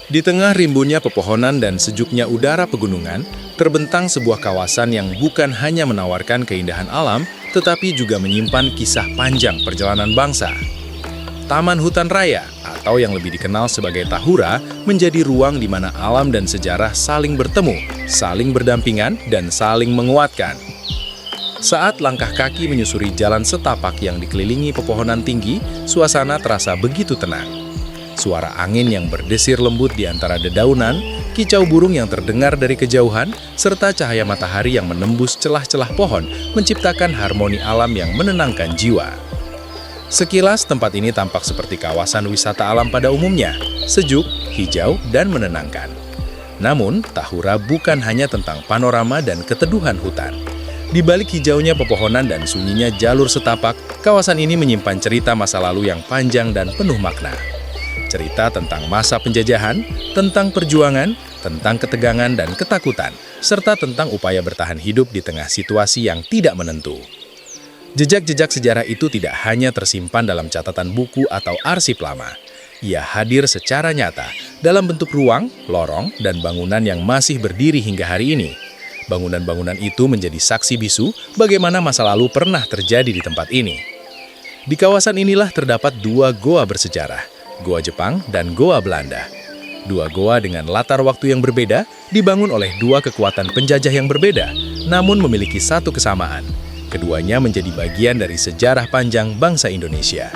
Di tengah rimbunnya pepohonan dan sejuknya udara pegunungan, terbentang sebuah kawasan yang bukan hanya menawarkan keindahan alam, tetapi juga menyimpan kisah panjang perjalanan bangsa. Taman Hutan Raya, atau yang lebih dikenal sebagai Tahura, menjadi ruang di mana alam dan sejarah saling bertemu, saling berdampingan, dan saling menguatkan. Saat langkah kaki menyusuri jalan setapak yang dikelilingi pepohonan tinggi, suasana terasa begitu tenang. Suara angin yang berdesir lembut di antara dedaunan, kicau burung yang terdengar dari kejauhan, serta cahaya matahari yang menembus celah-celah pohon menciptakan harmoni alam yang menenangkan jiwa. Sekilas tempat ini tampak seperti kawasan wisata alam pada umumnya, sejuk, hijau, dan menenangkan. Namun, Tahura bukan hanya tentang panorama dan keteduhan hutan. Di balik hijaunya pepohonan dan sunyinya jalur setapak, kawasan ini menyimpan cerita masa lalu yang panjang dan penuh makna. Cerita tentang masa penjajahan, tentang perjuangan, tentang ketegangan dan ketakutan, serta tentang upaya bertahan hidup di tengah situasi yang tidak menentu. Jejak-jejak sejarah itu tidak hanya tersimpan dalam catatan buku atau arsip lama. Ia hadir secara nyata dalam bentuk ruang, lorong, dan bangunan yang masih berdiri hingga hari ini. Bangunan-bangunan itu menjadi saksi bisu bagaimana masa lalu pernah terjadi di tempat ini. Di kawasan inilah terdapat dua goa bersejarah, Goa Jepang dan Goa Belanda. Dua goa dengan latar waktu yang berbeda dibangun oleh dua kekuatan penjajah yang berbeda, namun memiliki satu kesamaan. Keduanya menjadi bagian dari sejarah panjang bangsa Indonesia.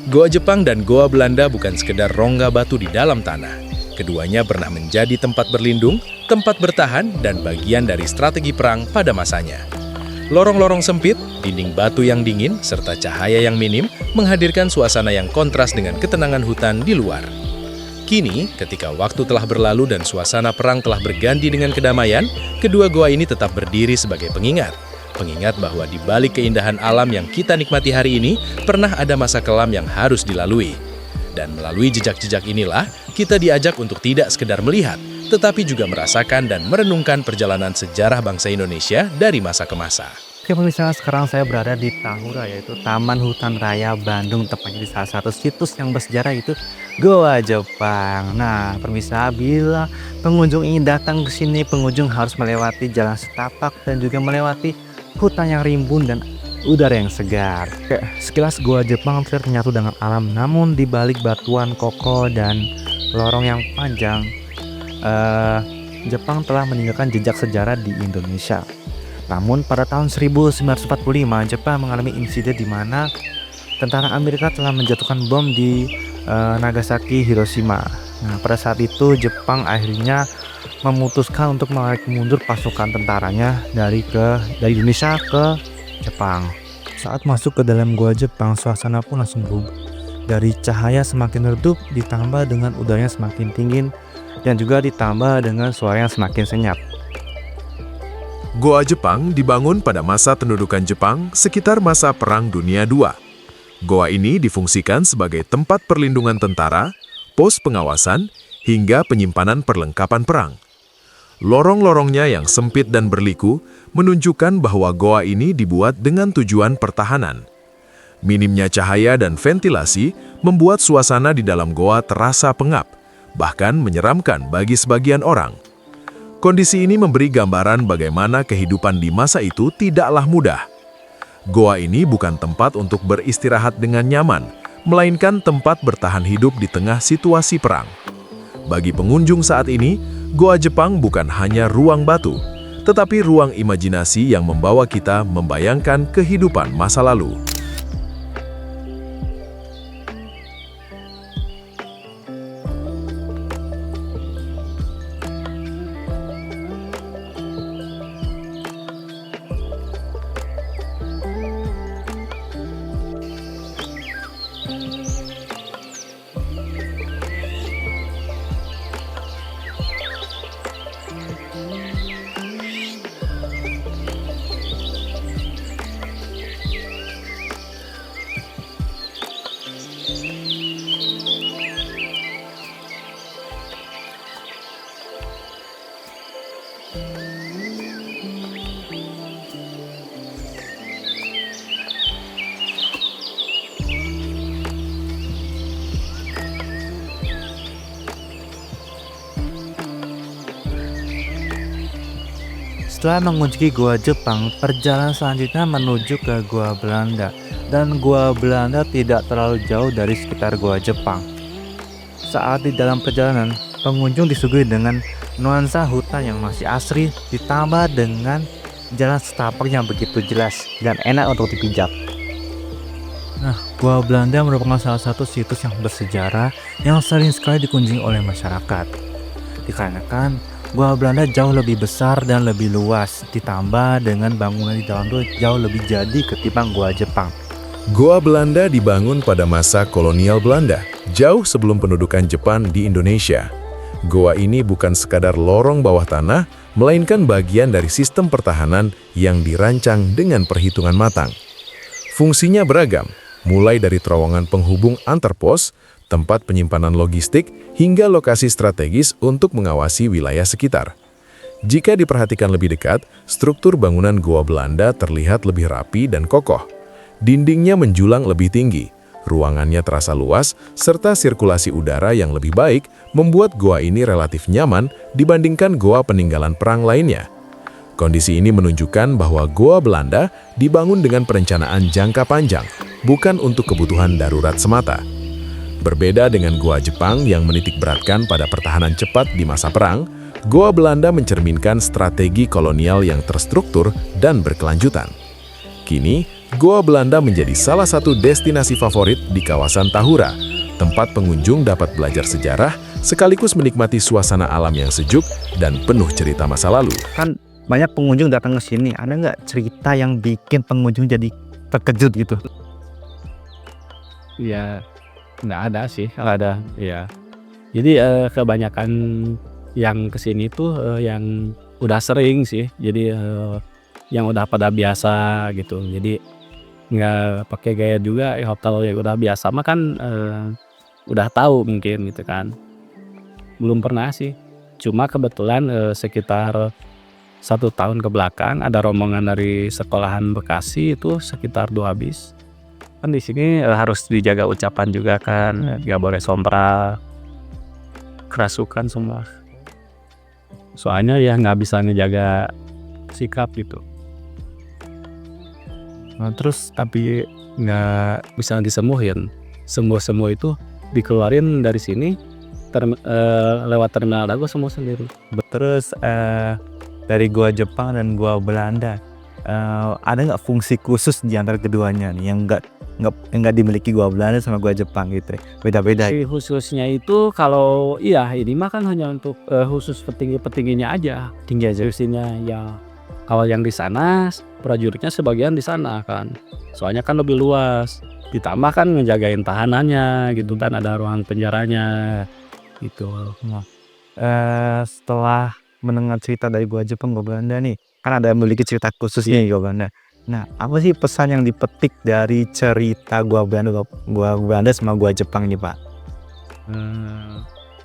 Goa Jepang dan Goa Belanda bukan sekedar rongga batu di dalam tanah. Keduanya pernah menjadi tempat berlindung, tempat bertahan, dan bagian dari strategi perang pada masanya. Lorong-lorong sempit, dinding batu yang dingin, serta cahaya yang minim menghadirkan suasana yang kontras dengan ketenangan hutan di luar. Kini, ketika waktu telah berlalu dan suasana perang telah berganti dengan kedamaian, kedua goa ini tetap berdiri sebagai pengingat. Pengingat bahwa di balik keindahan alam yang kita nikmati hari ini, pernah ada masa kelam yang harus dilalui. Dan melalui jejak-jejak inilah, kita diajak untuk tidak sekedar melihat, tetapi juga merasakan dan merenungkan perjalanan sejarah bangsa Indonesia dari masa ke masa. Oke pemirsa, sekarang saya berada di Tahura, yaitu Taman Hutan Raya Bandung, tepatnya di salah satu situs yang bersejarah itu Goa Jepang. Nah, pemirsa, bila pengunjung ingin datang ke sini, pengunjung harus melewati jalan setapak dan juga melewati hutan yang rimbun dan udara yang segar. Sekilas Goa Jepang terlihat menyatu dengan alam, namun di balik batuan kokoh dan lorong yang panjang, Jepang telah meninggalkan jejak sejarah di Indonesia. Namun pada tahun 1945, Jepang mengalami insiden di mana tentara Amerika telah menjatuhkan bom di Nagasaki, Hiroshima. Nah, pada saat itu Jepang akhirnya memutuskan untuk menarik mundur pasukan tentaranya dari Indonesia ke Jepang. Saat masuk ke dalam gua Jepang, suasana pun langsung berubah. Dari cahaya semakin redup ditambah dengan udaranya semakin dingin dan juga ditambah dengan suara yang semakin senyap. Goa Jepang dibangun pada masa pendudukan Jepang sekitar masa Perang Dunia II. Goa ini difungsikan sebagai tempat perlindungan tentara, pos pengawasan, hingga penyimpanan perlengkapan perang. Lorong-lorongnya yang sempit dan berliku menunjukkan bahwa goa ini dibuat dengan tujuan pertahanan. Minimnya cahaya dan ventilasi membuat suasana di dalam goa terasa pengap, bahkan menyeramkan bagi sebagian orang. Kondisi ini memberi gambaran bagaimana kehidupan di masa itu tidaklah mudah. Goa ini bukan tempat untuk beristirahat dengan nyaman, melainkan tempat bertahan hidup di tengah situasi perang. Bagi pengunjung saat ini, Goa Jepang bukan hanya ruang batu, tetapi ruang imajinasi yang membawa kita membayangkan kehidupan masa lalu. Setelah mengunjungi gua Jepang, perjalanan selanjutnya menuju ke gua Belanda. Dan gua Belanda tidak terlalu jauh dari sekitar gua Jepang. Saat di dalam perjalanan, pengunjung disuguhi dengan nuansa hutan yang masih asri ditambah dengan jalan setapak yang begitu jelas dan enak untuk dipijak. Nah, Gua Belanda merupakan salah satu situs yang bersejarah yang sering sekali dikunjungi oleh masyarakat. Dikarenakan Gua Belanda jauh lebih besar dan lebih luas, ditambah dengan bangunan di dalam itu jauh lebih jadi ketimbang Gua Jepang. Goa Belanda dibangun pada masa kolonial Belanda, jauh sebelum pendudukan Jepang di Indonesia. Goa ini bukan sekadar lorong bawah tanah, melainkan bagian dari sistem pertahanan yang dirancang dengan perhitungan matang. Fungsinya beragam, mulai dari terowongan penghubung antar pos, tempat penyimpanan logistik, hingga lokasi strategis untuk mengawasi wilayah sekitar. Jika diperhatikan lebih dekat, struktur bangunan Goa Belanda terlihat lebih rapi dan kokoh. Dindingnya menjulang lebih tinggi, ruangannya terasa luas, serta sirkulasi udara yang lebih baik membuat goa ini relatif nyaman dibandingkan goa peninggalan perang lainnya. Kondisi ini menunjukkan bahwa Goa Belanda dibangun dengan perencanaan jangka panjang, bukan untuk kebutuhan darurat semata. Berbeda dengan Goa Jepang yang menitik beratkan pada pertahanan cepat di masa perang, Goa Belanda mencerminkan strategi kolonial yang terstruktur dan berkelanjutan. Kini, Goa Belanda menjadi salah satu destinasi favorit di kawasan Tahura, tempat pengunjung dapat belajar sejarah sekaligus menikmati suasana alam yang sejuk dan penuh cerita masa lalu. Kan banyak pengunjung datang ke sini, ada nggak cerita yang bikin pengunjung jadi terkejut gitu? Ya, nggak ada sih, nggak ada. Ya, jadi kebanyakan yang kesini tuh yang udah sering sih. Jadi yang udah pada biasa gitu. Jadi nggak pakai gaya juga. Hotel yang udah biasa mah kan udah tahu mungkin gitu kan. Belum pernah sih. Cuma kebetulan sekitar 1 tahun ke belakang ada rombongan dari sekolahan Bekasi itu sekitar 2 bis. Kan di sini harus dijaga ucapan juga kan, nggak boleh sompral, kerasukan semua. Soalnya ya nggak bisa ngejaga sikap gitu. Nah, terus tapi nggak bisa disembuhin. Sembuh itu dikeluarin dari sini lewat terminal dago semua sendiri. Terus dari Gua Jepang dan Gua Belanda, ada nggak fungsi khusus di antara keduanya nih yang nggak dimiliki Gua Belanda sama Gua Jepang gitu? Beda-beda. Si khususnya itu kalau ini mah kan hanya untuk khusus petingginya aja. Tinggi aja isinya ya. Kalau yang di sana prajuritnya sebagian di sana kan. Soalnya kan lebih luas. Ditambah kan ngejagain tahanannya gitu kan, ada ruang penjaranya gitu. Setelah mendengar cerita dari Gua Jepang, Gua Belanda nih, kan ada yang memiliki cerita khususnya Gua Belanda. Nah, apa sih pesan yang dipetik dari cerita Gua Belanda sama Gua Jepang nih, Pak?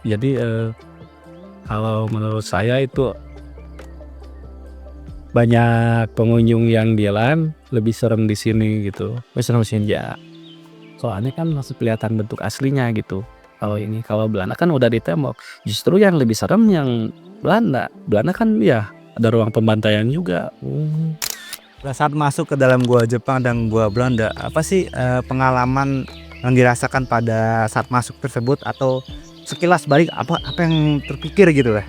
Jadi kalau menurut saya itu banyak pengunjung yang bilang lebih serem di sini gitu. Lebih serem di sini. Ya, soalnya kan masih kelihatan bentuk aslinya gitu. Kalau Belanda kan udah ditembok. Justru yang lebih serem yang Belanda kan ya ada ruang pembantaian juga. Saat masuk ke dalam Gua Jepang dan Gua Belanda, apa sih pengalaman yang dirasakan pada saat masuk tersebut, atau sekilas balik apa yang terpikir gitu lah?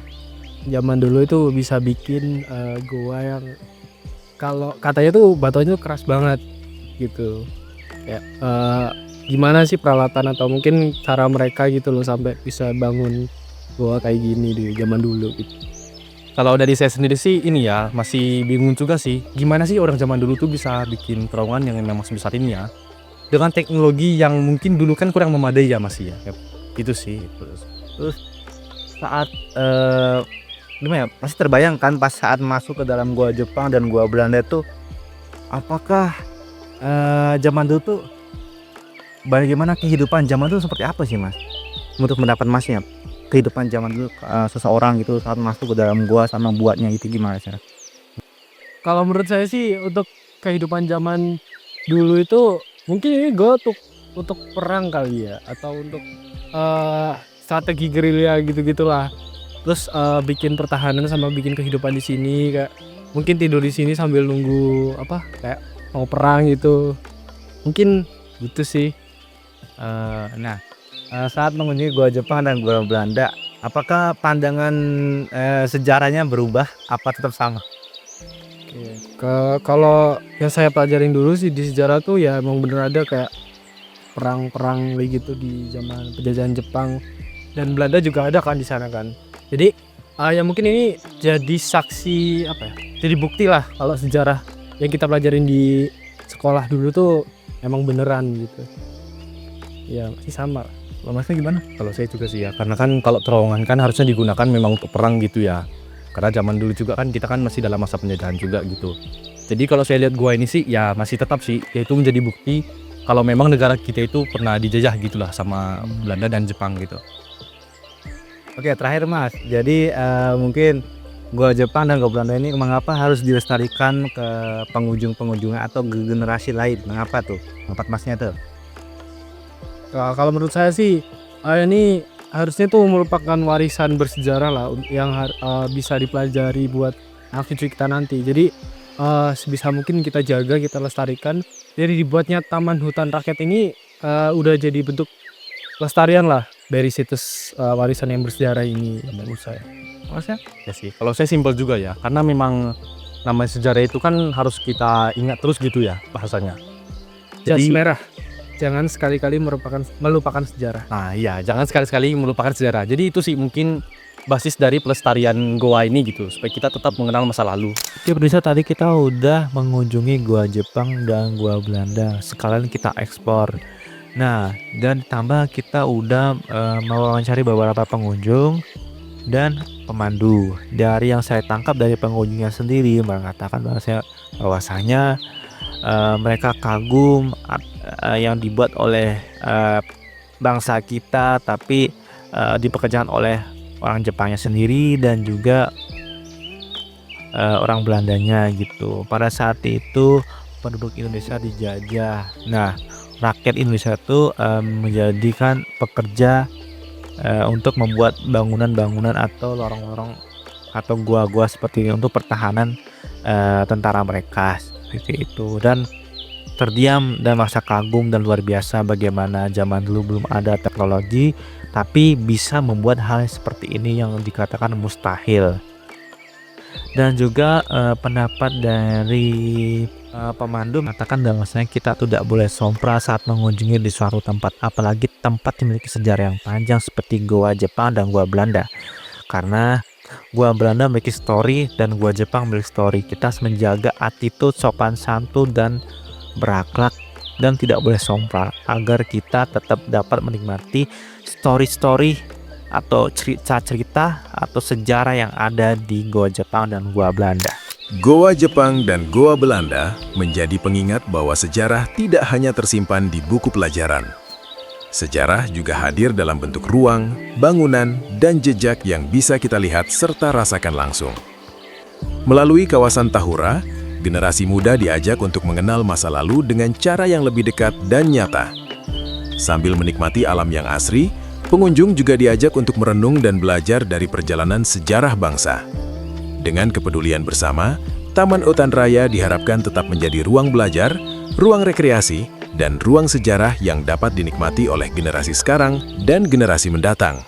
Zaman dulu itu bisa bikin goa yang kalau katanya tuh batunya tuh keras banget gitu. Ya, gimana sih peralatan atau mungkin cara mereka gitu loh sampai bisa bangun goa kayak gini di zaman dulu gitu. Kalau dari saya sendiri sih ini ya masih bingung juga sih, gimana sih orang zaman dulu tuh bisa bikin terowongan yang memang sebesar ini ya, dengan teknologi yang mungkin dulu kan kurang memadai ya masih ya. Itu sih. Terus saat gimana ya, pasti terbayangkan pas saat masuk ke dalam Gua Jepang dan Gua Belanda tuh, apakah zaman dulu tuh bagaimana kehidupan zaman dulu seperti apa sih Mas? Menurut pendapat Masnya, kehidupan zaman dulu seseorang gitu saat masuk ke dalam gua sama buatnya itu gimana cara? Kalau menurut saya sih untuk kehidupan zaman dulu itu mungkin ini gua untuk perang kali ya, atau untuk strategi gerilya gitu-gitulah. Terus bikin pertahanan sama bikin kehidupan di sini kayak mungkin tidur di sini sambil nunggu apa kayak mau perang gitu. Mungkin gitu sih. Saat mengunjungi gua Jepang dan gua Belanda, apakah pandangan sejarahnya berubah? Apa tetap sama? Kalau yang saya pelajarin dulu sih di sejarah tuh ya emang bener ada kayak perang-perang kayak gitu di zaman penjajahan Jepang dan Belanda juga ada kan di sana kan. Jadi ya mungkin ini jadi saksi apa ya? Jadi bukti lah kalau sejarah yang kita pelajarin di sekolah dulu tuh emang beneran gitu. Ya masih sama. Kalau Masnya gimana? Kalau saya juga sih ya, karena kan kalau terowongan kan harusnya digunakan memang untuk perang gitu ya. Karena zaman dulu juga kan kita kan masih dalam masa penjajahan juga gitu. Jadi kalau saya lihat gua ini sih ya masih tetap sih, yaitu menjadi bukti kalau memang negara kita itu pernah dijajah gitulah sama Belanda dan Jepang gitu. Oke, terakhir Mas. Jadi mungkin gua Jepang dan gua Belanda ini mengapa harus dilestarikan ke pengunjung-pengunjungnya atau ke generasi lain? Mengapa tuh? Pendapat Masnya tuh? Kalau menurut saya sih ini harusnya tuh merupakan warisan bersejarah lah yang bisa dipelajari buat anak cucu kita nanti. Jadi sebisa mungkin kita jaga, kita lestarikan. Jadi dibuatnya Taman Hutan Rakyat ini udah jadi bentuk pelestarian lah dari situs warisan yang bersejarah ini menurut saya. Masnya? Ya sih, kalau saya simpel juga ya, karena memang namanya sejarah itu kan harus kita ingat terus gitu ya bahasanya. Jas Jadi merah, jangan sekali-kali melupakan sejarah. nah iya, jangan sekali-sekali melupakan sejarah. Jadi itu sih mungkin basis dari pelestarian goa ini gitu, supaya kita tetap mengenal masa lalu. Oke, pemirsa, tadi kita udah mengunjungi gua Jepang dan gua Belanda. Sekalian kita ekspor. Nah, dan ditambah kita udah mewawancari beberapa pengunjung dan pemandu. Dari yang saya tangkap dari pengunjungnya sendiri mengatakan bahwasanya mereka kagum yang dibuat oleh bangsa kita, tapi dipekerjakan oleh orang Jepangnya sendiri dan juga orang Belandanya gitu. Pada saat itu penduduk Indonesia dijajah. Nah, rakyat Indonesia itu menjadikan pekerja untuk membuat bangunan-bangunan atau lorong-lorong atau gua-gua seperti ini untuk pertahanan tentara mereka seperti itu. Dan terdiam dan merasa kagum dan luar biasa bagaimana zaman dulu belum ada teknologi tapi bisa membuat hal seperti ini yang dikatakan mustahil. Dan juga pendapat dari pemandu mengatakan bahwasanya kita tidak boleh sompral saat mengunjungi di suatu tempat, apalagi tempat yang memiliki sejarah yang panjang seperti Goa Jepang dan Goa Belanda, karena Goa Belanda memiliki story dan Goa Jepang memiliki story. Kita harus menjaga attitude, sopan santun dan berakhlak dan tidak boleh sompral agar kita tetap dapat menikmati story-story atau cerita-cerita atau sejarah yang ada di Goa Jepang dan Goa Belanda. Goa Jepang dan Goa Belanda menjadi pengingat bahwa sejarah tidak hanya tersimpan di buku pelajaran. Sejarah juga hadir dalam bentuk ruang, bangunan, dan jejak yang bisa kita lihat serta rasakan langsung. Melalui kawasan Tahura, generasi muda diajak untuk mengenal masa lalu dengan cara yang lebih dekat dan nyata. Sambil menikmati alam yang asri, pengunjung juga diajak untuk merenung dan belajar dari perjalanan sejarah bangsa. Dengan kepedulian bersama, Taman Hutan Raya diharapkan tetap menjadi ruang belajar, ruang rekreasi, dan ruang sejarah yang dapat dinikmati oleh generasi sekarang dan generasi mendatang.